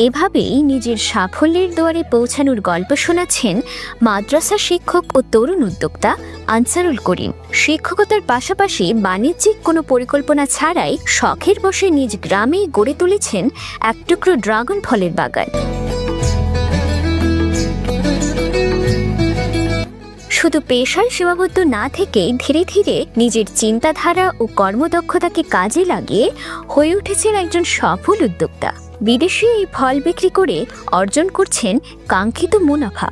এভাবেই নিজের সাফল্যের দুয়ারে পৌঁছানোর গল্প শোনাচ্ছেন মাদ্রাসা শিক্ষক ও তরুণ উদ্যোক্তা আনসারুল করিম। শিক্ষকতার পাশাপাশি বাণিজ্যিক কোনো পরিকল্পনা ছাড়াই শখের বশে নিজ গ্রামেই গড়ে তুলেছেন এক টুকরো ড্রাগন ফলের বাগান। শুধু পেশায় সীমাবদ্ধ না থেকে ধীরে ধীরে নিজের চিন্তাধারা ও কর্মদক্ষতাকে কাজে লাগিয়ে হয়ে উঠেছেন একজন সফল উদ্যোক্তা। বিদেশে এই ফল বিক্রি করে অর্জন করছেন কাঙ্ক্ষিত মুনাফা।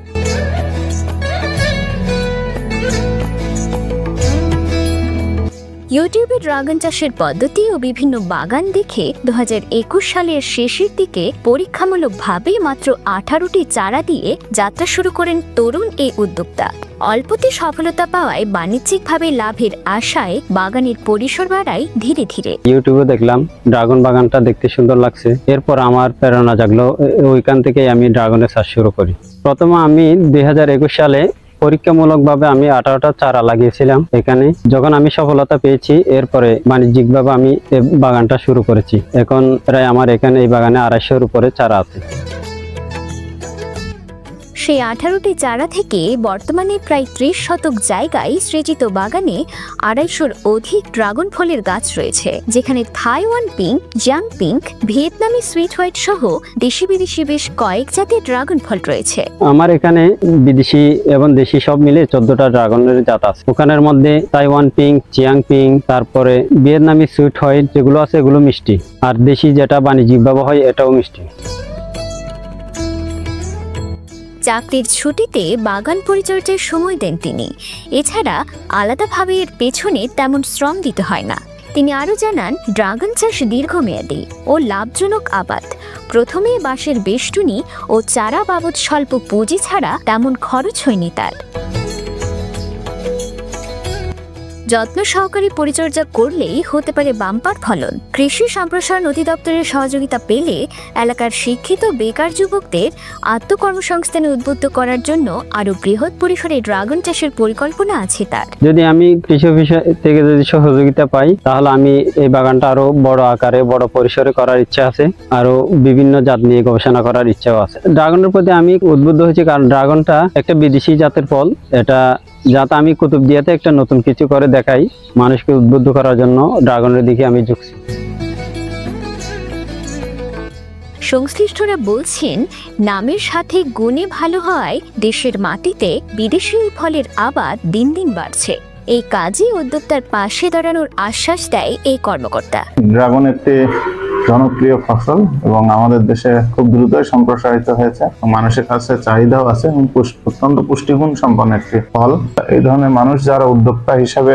ইউটিউবে ড্রাগন চাষের পদ্ধতি ও বিভিন্ন বাগান দেখে 2021 সালের শেষের দিকে পরীক্ষামূলকভাবে মাত্র 18টি চারা দিয়ে যাত্রা শুরু করেন তরুণ এই উদ্যোক্তা। অল্পতে সফলতা পাওয়ায় বাণিজ্যিকভাবে লাভের আশায় বাগানের পরিসর বাড়ায় ধীরে ধীরে। ইউটিউবে দেখলাম ড্রাগন বাগানটা দেখতে সুন্দর লাগছে, এরপর আমার প্রেরণা জাগলো, ওইখান থেকে আমি ড্রাগনের চাষ শুরু করি। প্রথমে আমি 2021 সালে পরীক্ষামূলকভাবে আমি 18টা চারা লাগিয়েছিলাম এখানে। যখন আমি সফলতা পেয়েছি এরপরে বাণিজ্যিকভাবে আমি এই বাগানটা শুরু করেছি। এখন প্রায় আমার এখানে এই বাগানে 250-এর উপরে চারা আছে। সেই 18টি চারা থেকে বর্তমানে প্রায় 30 শতক জায়গায় সৃজিত বাগানে 250-র অধিক ড্রাগন ফলের গাছ রয়েছে, যেখানে থাইওয়ান পিঙ্ক, জাং পিঙ্ক, ভিয়েতনামি সুইট হোয়াইট সহ দেশি বিদেশি বেশ কয়েক জাতের ড্রাগন ফল রয়েছে। আমার এখানে বিদেশি এবং দেশি সব মিলে 14টা ড্রাগনের জাত আছে। ওখানের মধ্যে তাইওয়ান পিঙ্ক, জিয়াং পিঙ্ক, তারপরে ভিয়েতনামি সুইট হোয়াইট যেগুলো আছে এগুলো মিষ্টি, আর দেশি যেটা বাণিজ্যিকভাবে হয় এটাও মিষ্টি। চাকরির ছুটিতে বাগান পরিচর্যায় সময় দেন তিনি। এছাড়া আলাদাভাবে এর পেছনে তেমন শ্রম দিতে হয় না। তিনি আরও জানান, ড্রাগন চাষ দীর্ঘমেয়াদী ও লাভজনক আবাদ। প্রথমে বাঁশের বেষ্টনী ও চারা বাবদ স্বল্প পুঁজি ছাড়া তেমন খরচ হয়নি তার। যত্ন সহকারে পরিচর্যা করলেই হতে পারে বাম্পার ফলন। কৃষি সম্প্রসারণ অধিদপ্তরের সহযোগিতা পেলে এলাকার শিক্ষিত বেকার যুবকদের আত্মকর্মসংস্থানে উদ্বুদ্ধ করার জন্য আরো বৃহৎ পরিসরে ড্রাগন চাষের পরিকল্পনা আছে তার। যদি আমি কৃষি অফিস থেকে যদি সহযোগিতা পাই তাহলে আমি এই বাগানটা আরো বড় আকারে বড় পরিসরে করার ইচ্ছা আছে, আরো বিভিন্ন জাত নিয়ে গবেষণা করার ইচ্ছাও আছে। ড্রাগনের প্রতি আমি উদ্বুদ্ধ হয়েছি কারণ ড্রাগনটা একটা বিদেশি জাতের ফল। এটা যাতে আমি কুতুবদিয়াতে একটা নতুন কিছু করে দেখাই, মানুষকে উদ্বুদ্ধ করার জন্য ড্রাগনের দিকে আমি ঝুঁকছি। সংশ্লিষ্টরা বলছেন, নামের সাথে গুণে ভালো হওয়ায় দেশের মাটিতে বিদেশি ফলের আবাদ দিন দিন বাড়ছে। এই কাজে উদ্যোক্তার পাশে দাঁড়ানোর আশ্বাস দেয় এই কর্মকর্তা। ড্রাগন একটি জনপ্রিয় ফসল এবং আমাদের দেশে খুব দ্রুতই সম্প্রসারিত হয়েছে। মানুষের কাছে চাহিদাও আছে এবং অত্যন্ত পুষ্টিগুণ সম্পন্ন একটি ফল। এই ধরনের মানুষ যারা উদ্যোক্তা হিসাবে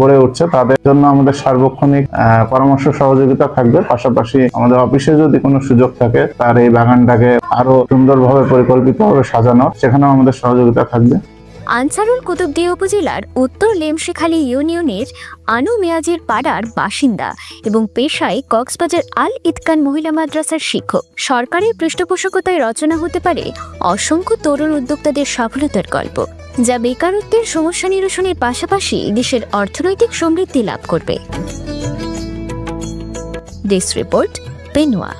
গড়ে উঠছে তাদের জন্য আমাদের সার্বক্ষণিক পরামর্শ সহযোগিতা থাকবে। পাশাপাশি আমাদের অফিসে যদি কোনো সুযোগ থাকে তার এই বাগানটাকে আরো সুন্দরভাবে পরিকল্পিতভাবে সাজানো, সেখানেও আমাদের সহযোগিতা থাকবে। আনসারুল কুতুবদিয়া উপজেলার উত্তর লেমশিখালী ইউনিয়নের আনু মেয়াজের পাড়ার বাসিন্দা এবং পেশায় কক্সবাজার আল ইতকান মহিলা মাদ্রাসার শিক্ষক। সরকারের পৃষ্ঠপোষকতায় রচনা হতে পারে অসংখ্য তরুণ উদ্যোক্তাদের সফলতার গল্প, যা বেকারত্বের সমস্যা নিরসনের পাশাপাশি দেশের অর্থনৈতিক সমৃদ্ধি লাভ করবে। Desk report, পেনুয়া।